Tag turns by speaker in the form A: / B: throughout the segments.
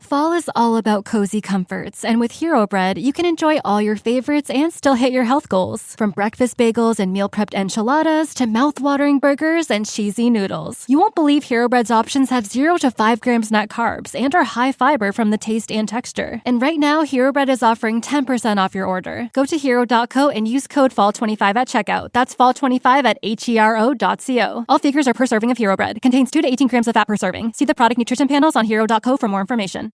A: Fall is all about cozy comforts, and with Hero Bread, you can enjoy all your favorites and still hit your health goals. From breakfast bagels and meal prepped enchiladas to mouth-watering burgers and cheesy noodles. You won't believe Hero Bread's options have 0 to 5 grams net carbs and are high fiber from the taste and texture. And right now, Hero Bread is offering 10% off your order. Go to hero.co and use code FALL25 at checkout. That's FALL25 at hero.co. All figures are per serving of Hero Bread. Contains 2 to 18 grams of fat per serving. See the product nutrition panels on hero.co for more information.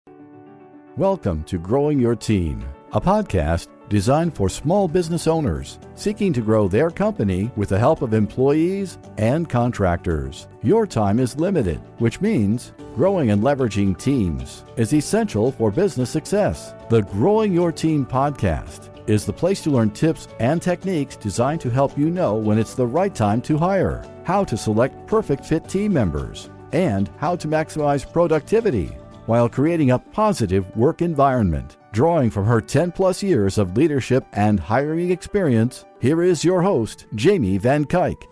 B: Welcome to Growing Your Team, a podcast designed for small business owners seeking to grow their company with the help of employees and contractors. Your time is limited, which means growing and leveraging teams is essential for business success. The Growing Your Team podcast is the place to learn tips and techniques designed to help you know when it's the right time to hire, how to select perfect fit team members, and how to maximize productivity while creating a positive work environment. Drawing from her 10-plus years of leadership and hiring experience, here is your host, Jamie Van Kuyk.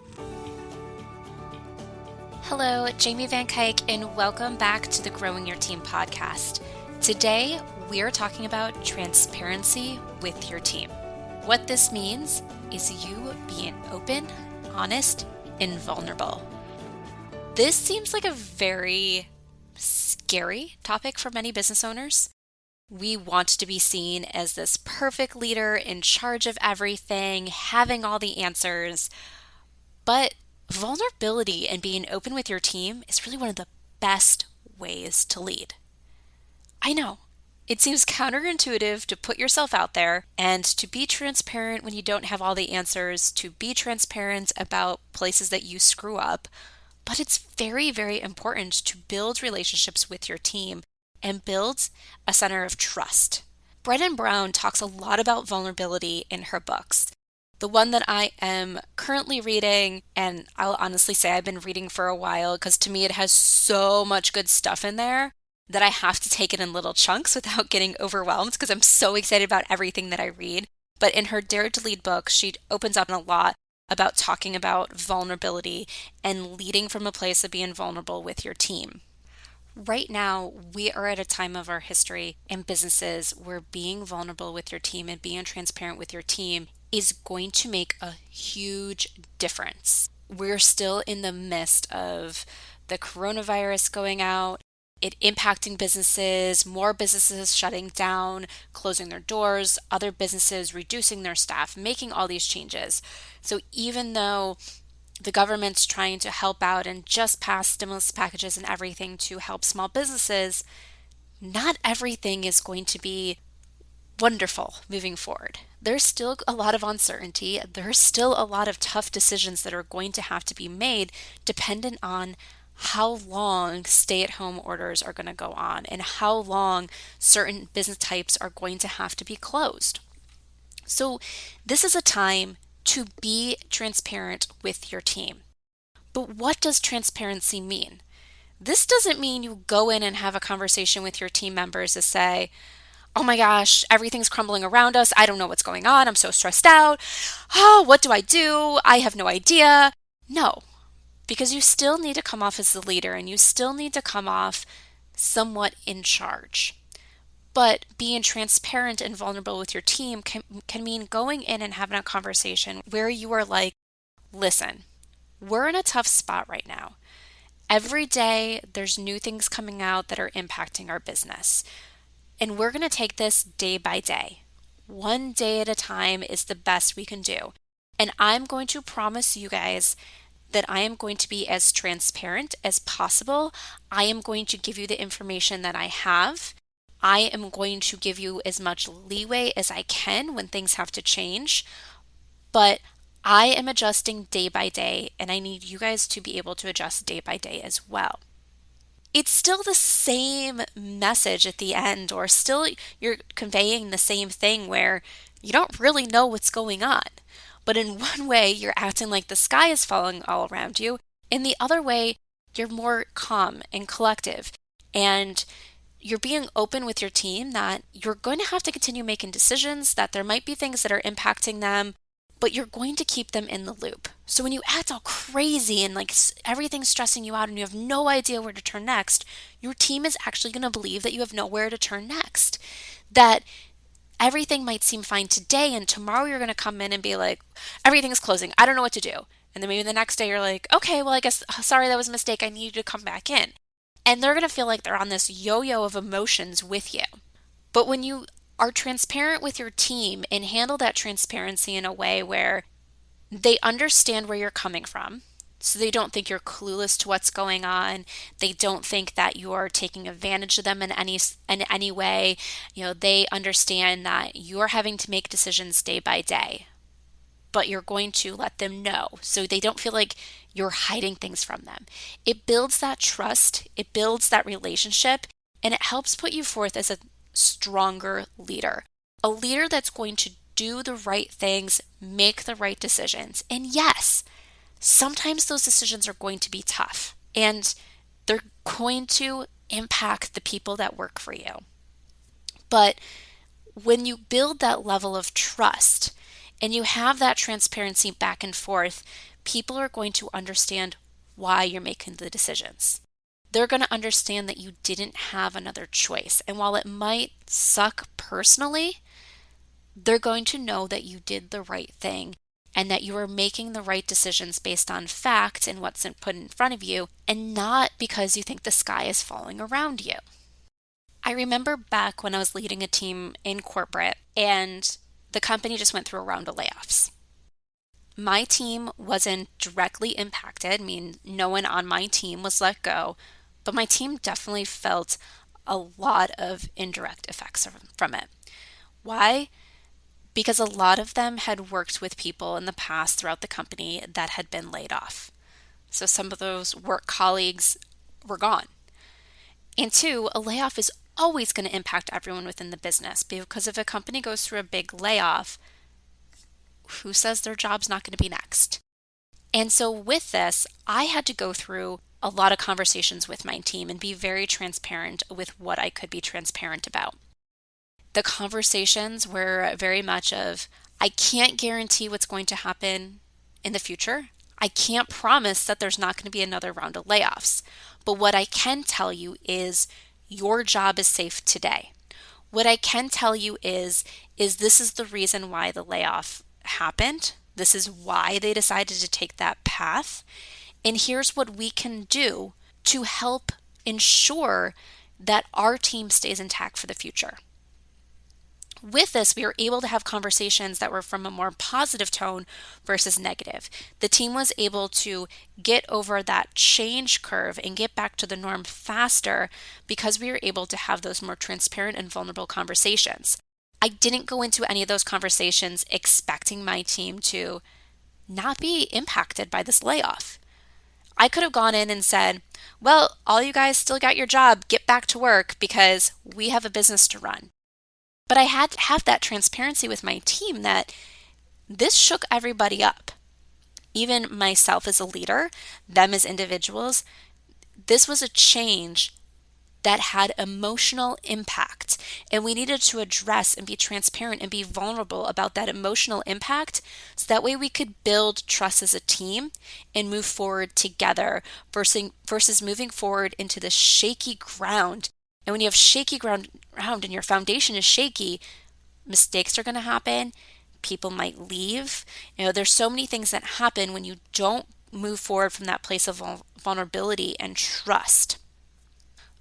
C: Hello, Jamie Van Kuyk, and welcome back to the Growing Your Team podcast. Today, we are talking about transparency with your team. What this means is you being open, honest, and vulnerable. This seems like a very scary topic for many business owners. We want to be seen as this perfect leader in charge of everything, having all the answers. But vulnerability and being open with your team is really one of the best ways to lead. I know, it seems counterintuitive to put yourself out there and to be transparent when you don't have all the answers, to be transparent about places that you screw up. But it's very, very important to build relationships with your team and build a center of trust. Brené Brown talks a lot about vulnerability in her books. The one that I am currently reading, and I'll honestly say I've been reading for a while because to me it has so much good stuff in there that I have to take it in little chunks without getting overwhelmed because I'm so excited about everything that I read. But in her Dare to Lead book, she opens up a lot about talking about vulnerability and leading from a place of being vulnerable with your team. Right now, we are at a time of our history in businesses where being vulnerable with your team and being transparent with your team is going to make a huge difference. We're still in the midst of the coronavirus going out, it impacting businesses, more businesses shutting down, closing their doors, other businesses reducing their staff, making all these changes. So even though the government's trying to help out and just pass stimulus packages and everything to help small businesses, not everything is going to be wonderful moving forward. There's still a lot of uncertainty. There's still a lot of tough decisions that are going to have to be made dependent on how long stay-at-home orders are going to go on and how long certain business types are going to have to be closed. So this is a time to be transparent with your team. But what does transparency mean? This doesn't mean you go in and have a conversation with your team members to say, oh my gosh, everything's crumbling around us. I don't know what's going on. I'm so stressed out. Oh, what do? I have no idea. No. Because you still need to come off as the leader and you still need to come off somewhat in charge. But being transparent and vulnerable with your team can mean going in and having a conversation where you are like, listen, we're in a tough spot right now. Every day there's new things coming out that are impacting our business. And we're going to take this day by day. One day at a time is the best we can do. And I'm going to promise you guys that I am going to be as transparent as possible. I am going to give you the information that I have. I am going to give you as much leeway as I can when things have to change. But I am adjusting day by day, and I need you guys to be able to adjust day by day as well. It's still the same message at the end, or still you're conveying the same thing where you don't really know what's going on. But in one way, you're acting like the sky is falling all around you. In the other way, you're more calm and collective. And you're being open with your team that you're going to have to continue making decisions, that there might be things that are impacting them, but you're going to keep them in the loop. So when you act all crazy and like everything's stressing you out and you have no idea where to turn next, your team is actually going to believe that you have nowhere to turn next. That everything might seem fine today and tomorrow you're going to come in and be like, everything's closing. I don't know what to do. And then maybe the next day you're like, okay, well, I guess, sorry, that was a mistake. I need you to come back in. And they're going to feel like they're on this yo-yo of emotions with you. But when you are transparent with your team and handle that transparency in a way where they understand where you're coming from, so they don't think you're clueless to what's going on. They don't think that you're taking advantage of them in any way. They understand that you're having to make decisions day by day, but you're going to let them know so they don't feel like you're hiding things from them. It builds that trust, it builds that relationship, and it helps put you forth as a stronger leader. A leader that's going to do the right things, make the right decisions. And yes, sometimes those decisions are going to be tough and they're going to impact the people that work for you. But when you build that level of trust and you have that transparency back and forth, people are going to understand why you're making the decisions. They're going to understand that you didn't have another choice. And while it might suck personally, they're going to know that you did the right thing and that you are making the right decisions based on fact and what's put in front of you, and not because you think the sky is falling around you. I remember back when I was leading a team in corporate and the company just went through a round of layoffs. My team wasn't directly impacted, I mean, no one on my team was let go, but my team definitely felt a lot of indirect effects from it. Why? Because a lot of them had worked with people in the past throughout the company that had been laid off. So some of those work colleagues were gone. And two, a layoff is always going to impact everyone within the business, because if a company goes through a big layoff, who says their job's not going to be next? And so with this, I had to go through a lot of conversations with my team and be very transparent with what I could be transparent about. The conversations were very much of, I can't guarantee what's going to happen in the future. I can't promise that there's not going to be another round of layoffs. But what I can tell you is your job is safe today. What I can tell you is this is the reason why the layoff happened. This is why they decided to take that path. And here's what we can do to help ensure that our team stays intact for the future. With this, we were able to have conversations that were from a more positive tone versus negative. The team was able to get over that change curve and get back to the norm faster because we were able to have those more transparent and vulnerable conversations. I didn't go into any of those conversations expecting my team to not be impacted by this layoff. I could have gone in and said, well, all you guys still got your job, get back to work because we have a business to run. But I had to have that transparency with my team that this shook everybody up. Even myself as a leader, them as individuals, this was a change that had emotional impact. And we needed to address and be transparent and be vulnerable about that emotional impact so that way we could build trust as a team and move forward together versus moving forward into the shaky ground. And when you have shaky ground and your foundation is shaky, mistakes are going to happen. People might leave. There's so many things that happen when you don't move forward from that place of vulnerability and trust.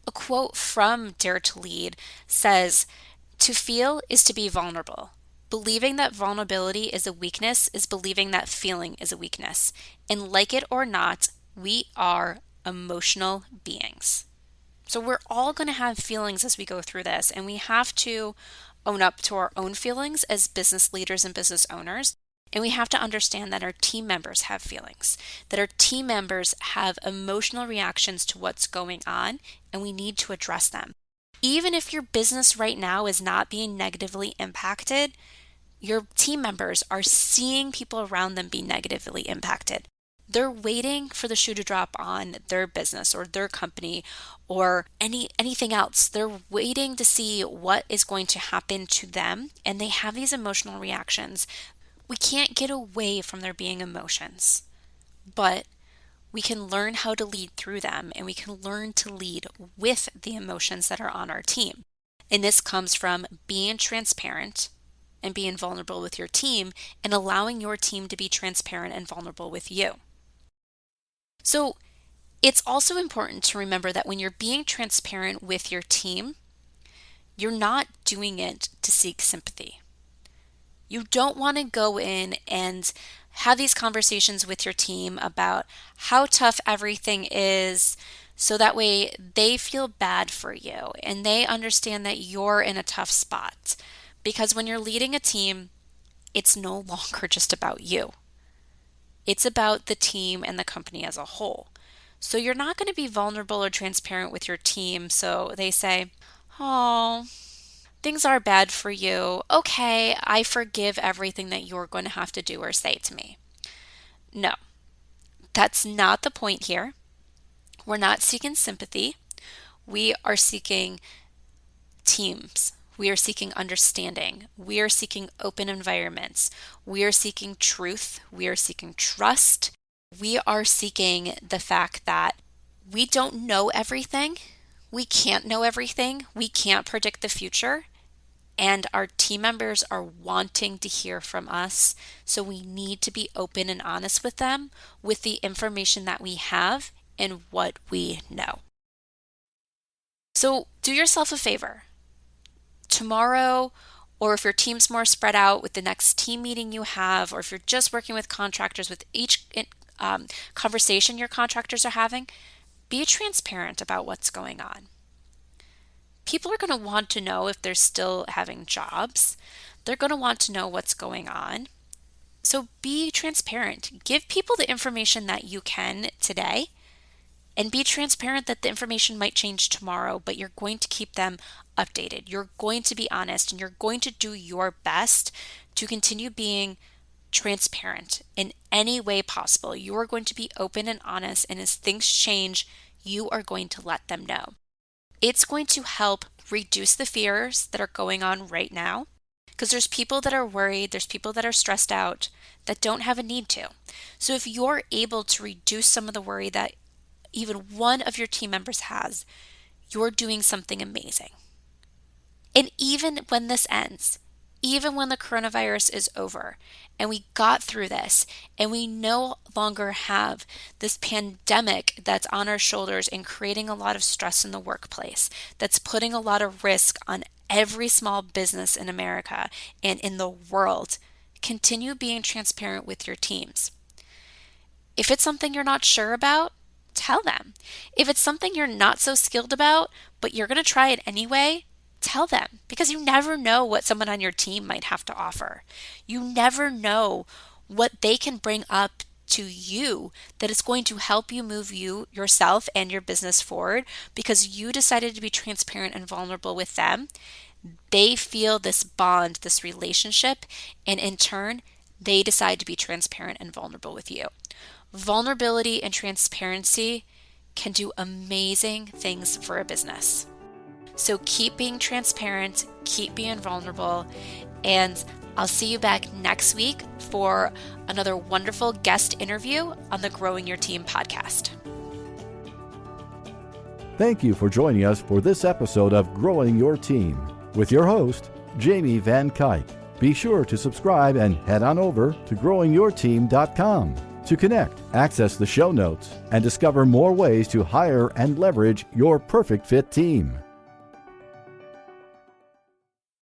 C: A quote from Dare to Lead says, "To feel is to be vulnerable. Believing that vulnerability is a weakness is believing that feeling is a weakness. And like it or not, we are emotional beings." So we're all going to have feelings as we go through this, and we have to own up to our own feelings as business leaders and business owners. And we have to understand that our team members have feelings, that our team members have emotional reactions to what's going on, and we need to address them. Even if your business right now is not being negatively impacted, your team members are seeing people around them be negatively impacted. They're waiting for the shoe to drop on their business or their company or anything else. They're waiting to see what is going to happen to them, and they have these emotional reactions. We can't get away from there being emotions, but we can learn how to lead through them, and we can learn to lead with the emotions that are on our team. And this comes from being transparent and being vulnerable with your team and allowing your team to be transparent and vulnerable with you. So it's also important to remember that when you're being transparent with your team, you're not doing it to seek sympathy. You don't want to go in and have these conversations with your team about how tough everything is, so that way they feel bad for you and they understand that you're in a tough spot. Because when you're leading a team, it's no longer just about you. It's about the team and the company as a whole. So you're not going to be vulnerable or transparent with your team. So they say, "Oh, things are bad for you. Okay, I forgive everything that you're going to have to do or say to me." No, that's not the point here. We're not seeking sympathy. We are seeking teams. We are seeking understanding. We are seeking open environments. We are seeking truth. We are seeking trust. We are seeking the fact that we don't know everything. We can't know everything. We can't predict the future. And our team members are wanting to hear from us. So we need to be open and honest with them with the information that we have and what we know. So do yourself a favor. Tomorrow, or if your team's more spread out with the next team meeting you have, or if you're just working with contractors, with each conversation your contractors are having, be transparent about what's going on. People are going to want to know if they're still having jobs. They're going to want to know what's going on. So be transparent. Give people the information that you can today, and be transparent that the information might change tomorrow, but you're going to keep them updated. You're going to be honest, and you're going to do your best to continue being transparent in any way possible. You are going to be open and honest, and as things change, you are going to let them know. It's going to help reduce the fears that are going on right now, because there's people that are worried, there's people that are stressed out that don't have a need to. So if you're able to reduce some of the worry that even one of your team members has, you're doing something amazing. And even when this ends, even when the coronavirus is over and we got through this and we no longer have this pandemic that's on our shoulders and creating a lot of stress in the workplace, that's putting a lot of risk on every small business in America and in the world, continue being transparent with your teams. If it's something you're not sure about, tell them. If it's something you're not so skilled about, but you're going to try it anyway, tell them, because you never know what someone on your team might have to offer. You never know what they can bring up to you that is going to help you move yourself and your business forward, because you decided to be transparent and vulnerable with them. They feel this bond, this relationship, and in turn, they decide to be transparent and vulnerable with you. Vulnerability and transparency can do amazing things for a business. So keep being transparent, keep being vulnerable, and I'll see you back next week for another wonderful guest interview on the Growing Your Team podcast.
B: Thank you for joining us for this episode of Growing Your Team with your host, Jamie Van Kuyk. Be sure to subscribe and head on over to growingyourteam.com to connect, access the show notes, and discover more ways to hire and leverage your perfect fit team.